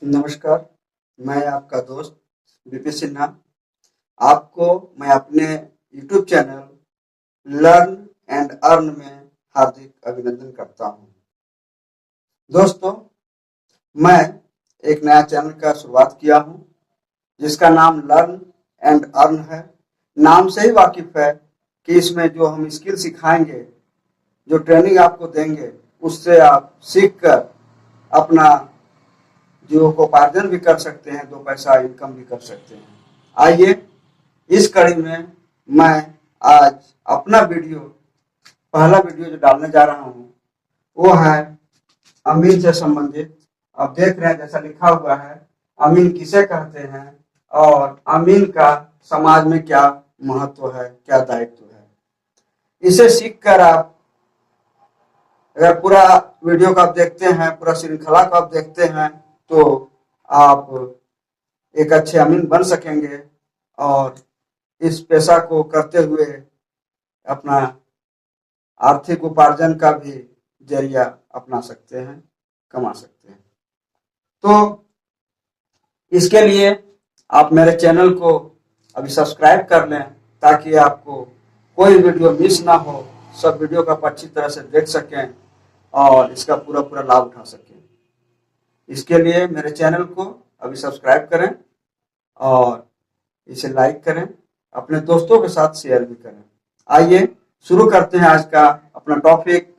नमस्कार, मैं आपका दोस्त बीपी सिन्हा। आपको मैं अपने YouTube channel learn and earn में हार्दिक अभिनंदन करता हूं। दोस्तों, मैं एक नया चैनल का शुरुआत किया हूं जिसका नाम लर्न एंड अर्न है। नाम से ही वाकिफ है कि इसमें जो हम स्किल सिखाएंगे, जो ट्रेनिंग आपको देंगे, उससे आप सीख कर अपना जीवकोपार्जन भी कर सकते हैं, दो पैसा इनकम भी कर सकते हैं। आइए, इस कड़ी में मैं आज अपना पहला वीडियो जो डालने जा रहा हूँ वो है अमीन से संबंधित। अब देख रहे हैं जैसा लिखा हुआ है, अमीन किसे कहते हैं और अमीन का समाज में क्या महत्व है, क्या दायित्व है। इसे सीखकर आप अगर पूरा वीडियो को आप देखते हैं, पूरा श्रृंखला को आप देखते हैं, तो आप एक अच्छे अमीन बन सकेंगे और इस पेशा को करते हुए अपना आर्थिक उपार्जन का भी जरिया अपना सकते हैं, कमा सकते हैं। तो इसके लिए आप मेरे चैनल को अभी सब्सक्राइब कर लें ताकि आपको कोई वीडियो मिस ना हो, सब वीडियो को आप अच्छी तरह से देख सकें और इसका पूरा लाभ उठा सकें। इसके लिए मेरे चैनल को अभी सब्सक्राइब करें और इसे लाइक करें, अपने दोस्तों के साथ शेयर भी करें। आइए शुरू करते हैं आज का अपना टॉपिक,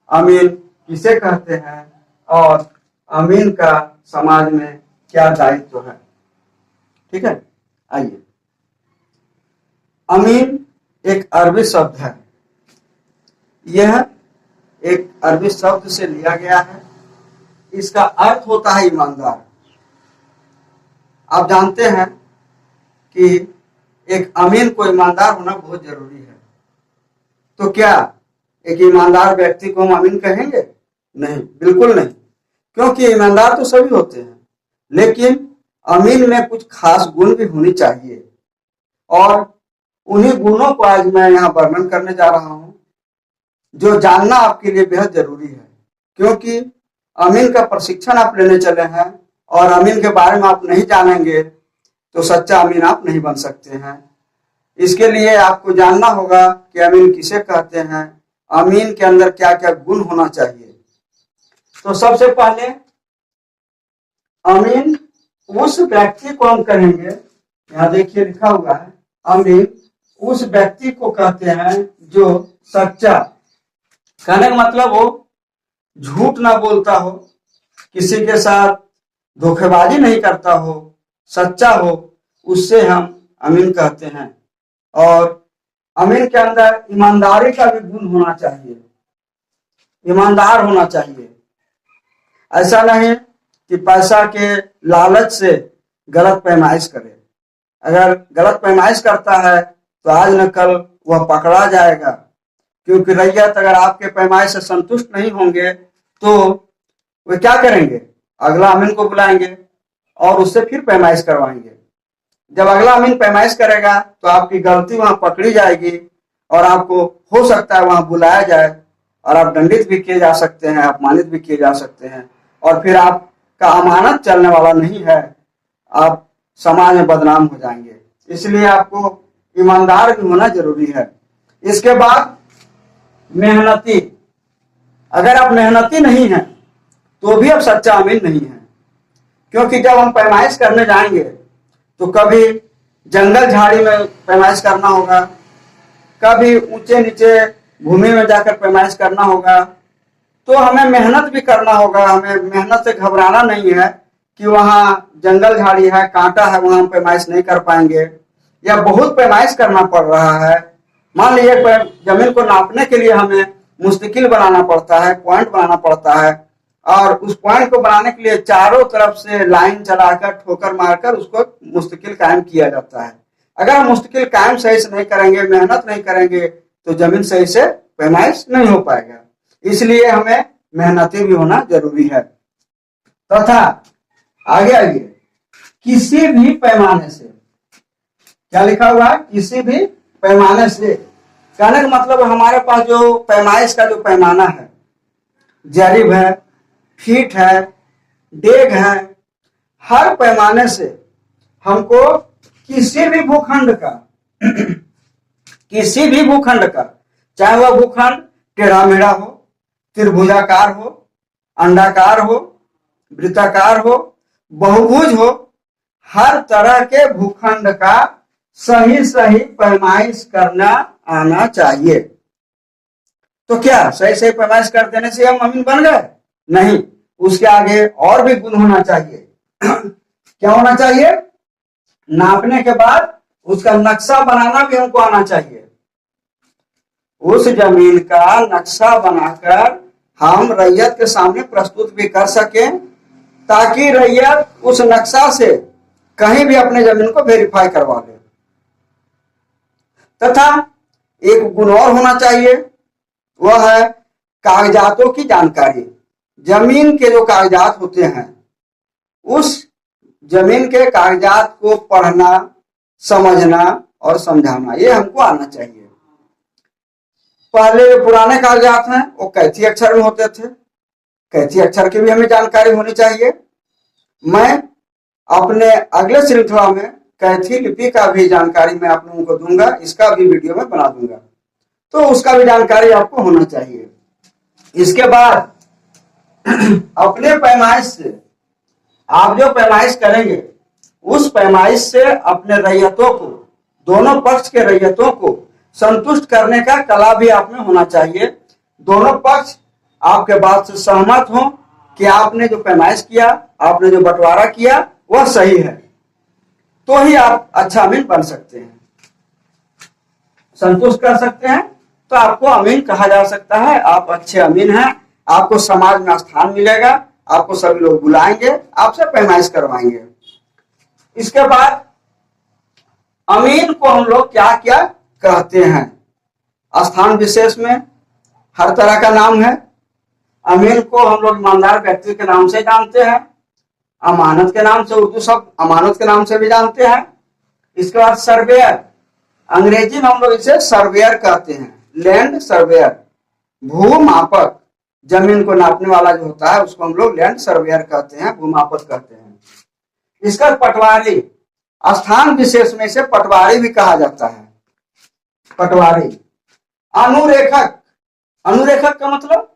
अमीन किसे कहते हैं और अमीन का समाज में क्या दायित्व है। ठीक है, आइए। अमीन एक अरबी शब्द है। यह एक अरबी शब्द से लिया गया है। इसका अर्थ होता है ईमानदार। आप जानते हैं कि एक अमीन को ईमानदार होना बहुत जरूरी है। तो क्या एक ईमानदार व्यक्ति को हम अमीन कहेंगे? नहीं, बिल्कुल नहीं, क्योंकि ईमानदार तो सभी होते हैं, लेकिन अमीन में कुछ खास गुण भी होनी चाहिए और उन्हीं गुणों को आज मैं यहाँ वर्णन करने जा रहा हूँ, जो जानना आपके लिए बेहद जरूरी है। क्योंकि अमीन का प्रशिक्षण आप लेने चले हैं और अमीन के बारे में आप नहीं जानेंगे तो सच्चा अमीन आप नहीं बन सकते हैं। इसके लिए आपको जानना होगा कि अमीन किसे कहते हैं, अमीन के अंदर क्या क्या गुण होना चाहिए। तो सबसे पहले अमीन उस व्यक्ति को हम कहेंगे, यहाँ देखिए लिखा हुआ है, अमीन उस व्यक्ति को कहते हैं जो सच्चा, कहने का मतलब वो झूठ ना बोलता हो, किसी के साथ धोखेबाजी नहीं करता हो, सच्चा हो, उससे हम अमीन कहते हैं। और अमीन के अंदर ईमानदारी का भी गुण होना चाहिए, ईमानदार होना चाहिए। ऐसा नहीं कि पैसा के लालच से गलत पैमाइश करे। अगर गलत पैमाइश करता है तो आज न कल वह पकड़ा जाएगा, क्योंकि रैयत अगर आपके पैमाइश से संतुष्ट नहीं होंगे तो वे क्या करेंगे, अगला अमीन को बुलाएंगे और उससे फिर पैमाइश करवाएंगे। जब अगला अमीन पैमाइश करेगा तो आपकी गलती वहां पकड़ी जाएगी और आपको हो सकता है वहां बुलाया जाए और आप दंडित भी किए जा सकते हैं, अपमानित भी किए जा सकते हैं और फिर आपका अमानत चलने वाला नहीं है, आप समाज में बदनाम हो जाएंगे। इसलिए आपको ईमानदार भी होना जरूरी है। इसके बाद मेहनती। अगर आप मेहनती नहीं हैं तो भी आप सच्चा अमीन नहीं है, क्योंकि जब हम पैमाइश करने जाएंगे तो कभी जंगल झाड़ी में पैमाइश करना होगा, कभी ऊंचे नीचे भूमि में जाकर पैमाइश करना होगा। तो हमें मेहनत भी करना होगा। हमें मेहनत से घबराना नहीं है कि वहां जंगल झाड़ी है, कांटा है, वहां हम पैमाइश नहीं कर पाएंगे या बहुत पैमाइश करना पड़ रहा है। मान लीजिए जमीन को नापने के लिए हमें मुस्तकिल बनाना पड़ता है, पॉइंट बनाना पड़ता है और उस पॉइंट को बनाने के लिए चारों तरफ से लाइन चलाकर ठोकर मारकर उसको मुस्तकिल कायम किया जाता है। अगर हम मुस्तकिल कायम सही से नहीं करेंगे, मेहनत नहीं करेंगे तो जमीन सही से पैमाइश नहीं हो पाएगा। इसलिए हमें मेहनती भी होना जरूरी है। तथा आगे आइए, किसी भी पैमाने से, क्या लिखा हुआ है, किसी भी पैमाने से, कहने का मतलब हमारे पास जो पैमाइश का जो पैमाना है, जरीब है, फीट है, डेग है, हर पैमाने से हमको किसी भी भूखंड का किसी भी भूखंड का, चाहे वह भूखंड टेढ़ा मेढ़ा हो, त्रिभुजाकार हो, अंडाकार हो, वृत्ताकार हो, बहुभुज हो, हर तरह के भूखंड का सही सही पैमाइश करना आना चाहिए। तो क्या सही सही पैमाइश कर देने से हम अमीन बन गए? नहीं, उसके आगे और भी गुण होना चाहिए। क्या होना चाहिए? नापने के बाद उसका नक्शा बनाना भी हमको आना चाहिए। उस जमीन का नक्शा बनाकर हम रैयत के सामने प्रस्तुत भी कर सकें, ताकि रैयत उस नक्शा से कहीं भी अपने जमीन को वेरीफाई करवा ले। तथा एक गुण और होना चाहिए, वह है कागजातों की जानकारी। जमीन के जो कागजात होते हैं, उस जमीन के कागजात को पढ़ना, समझना और समझाना, ये हमको आना चाहिए। पहले पुराने कागजात हैं वो कैथी अक्षर में होते थे, कैथी अक्षर की भी हमें जानकारी होनी चाहिए। मैं अपने अगले श्रृंखला में कैथी लिपि का भी जानकारी मैं आप लोगों को दूंगा, इसका भी वीडियो में बना दूंगा, तो उसका भी जानकारी आपको होना चाहिए। इसके बाद अपने पैमाइश से आप जो पैमाइश करेंगे, उस पैमाइश से अपने रैयतों को, दोनों पक्ष के रैयतों को संतुष्ट करने का कला भी आप में होना चाहिए। दोनों पक्ष आपके बात से सहमत हो कि आपने जो पैमाइश किया, आपने जो बंटवारा किया वह सही है, तो ही आप अच्छा अमीन बन सकते हैं, संतुष्ट कर सकते हैं, तो आपको अमीन कहा जा सकता है। आप अच्छे अमीन हैं, आपको समाज में स्थान मिलेगा, आपको सभी लोग बुलाएंगे, आपसे पैमाइश करवाएंगे। इसके बाद अमीन को हम लोग क्या क्या कहते हैं? स्थान विशेष में हर तरह का नाम है। अमीन को हम लोग ईमानदार व्यक्ति के नाम से जानते हैं, अमानत के नाम से, उर्दू शब्द अमानत के नाम से भी जानते हैं। इसके बाद सर्वेयर, अंग्रेजी में हम लोग इसे सर्वेयर कहते हैं, लैंड सर्वेयर। भूमापक, जमीन को नापने वाला जो होता है उसको हम लोग लैंड सर्वेयर कहते हैं, भूमापक कहते हैं। इसका पटवारी, स्थान विशेष में इसे पटवारी भी कहा जाता है, पटवारी। अनुरेखक, अनुरेखक का मतलब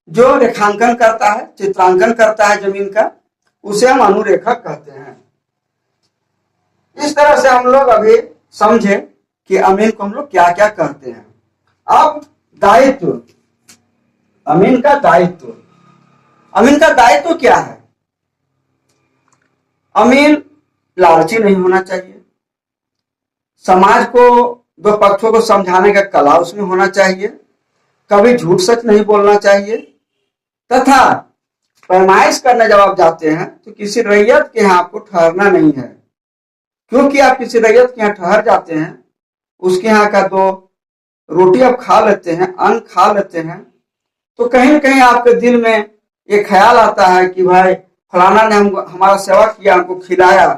जो रेखांकन करता है, चित्रांकन करता है जमीन का, उसे हम अनुरेखक कहते हैं। इस तरह से हम लोग अभी समझे कि अमीन को हम लोग क्या क्या कहते हैं। अब दायित्व, अमीन का दायित्व, अमीन का दायित्व क्या है? अमीन लालची नहीं होना चाहिए, समाज को, दो पक्षों को समझाने का कला उसमें होना चाहिए, कभी झूठ सच नहीं बोलना चाहिए, तथा पैमाइश करने जब आप जाते हैं तो किसी रैयत के यहाँ आपको ठहरना नहीं है, क्योंकि आप किसी रैयत के यहाँ ठहर जाते हैं, उसके यहाँ का दो रोटी आप खा लेते हैं, अन्न खा लेते हैं, तो कहीं न कहीं आपके दिल में एक ख्याल आता है कि भाई फलाना ने हमारा सेवा किया, हमको खिलाया,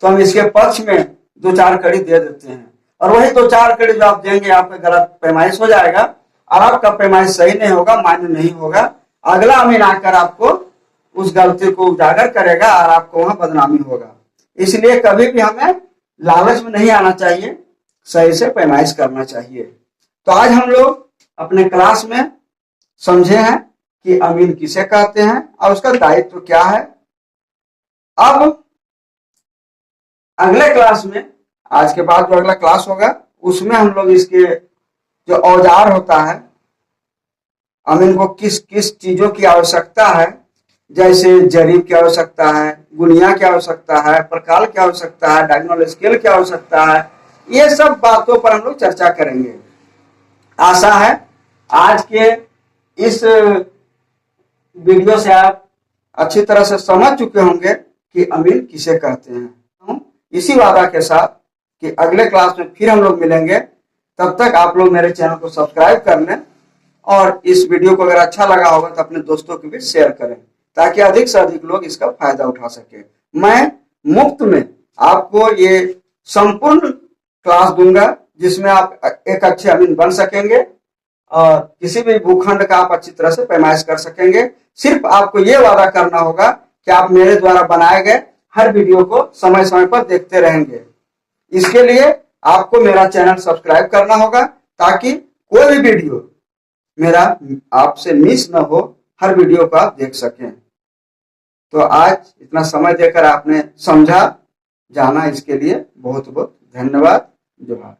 तो हम इसके पक्ष में दो चार कड़ी दे देते हैं, और वही दो चार कड़ी जो आप देंगे आपका गलत पैमाइश हो जाएगा, और आपका पैमाइश सही नहीं होगा, मान्य नहीं होगा। अगला अमीन आकर आपको उस गलती को उजागर करेगा और आपको वहां बदनामी होगा। इसलिए कभी भी हमें लालच में नहीं आना चाहिए, सही से पैमाइश करना चाहिए। तो आज हम लोग अपने क्लास में समझे हैं कि अमीन किसे कहते हैं और उसका दायित्व क्या है। अब अगले क्लास में, आज के बाद जो अगला क्लास होगा उसमें हम लोग इसके जो औजार होता है, अमीन को किस किस चीजों की आवश्यकता है, जैसे जरीब की आवश्यकता है, गुनिया की आवश्यकता है, प्रकाल की आवश्यकता है, डायगोनल स्केल की आवश्यकता है, ये सब बातों पर हम लोग चर्चा करेंगे। आशा है आज के इस वीडियो से आप अच्छी तरह से समझ चुके होंगे कि अमीन किसे कहते हैं। इसी वादा के साथ कि अगले क्लास में फिर हम लोग मिलेंगे, तब तक आप लोग मेरे चैनल को सब्सक्राइब कर लें, और इस वीडियो को अगर अच्छा लगा होगा तो अपने दोस्तों के बीच शेयर करें, ताकि अधिक से अधिक लोग इसका फायदा उठा सके। मैं मुफ्त में आपको ये संपूर्ण क्लास दूंगा, जिसमें आप एक अच्छे अमीन बन सकेंगे और किसी भी भूखंड का आप अच्छी तरह से पैमाइश कर सकेंगे। सिर्फ आपको ये वादा करना होगा कि आप मेरे द्वारा बनाए गए हर वीडियो को समय समय पर देखते रहेंगे। इसके लिए आपको मेरा चैनल सब्सक्राइब करना होगा ताकि कोई भी वीडियो मेरा आपसे मिस न हो, हर वीडियो को आप देख सकें। तो आज इतना समय देकर आपने समझा, जाना, इसके लिए बहुत बहुत धन्यवाद। जोहार।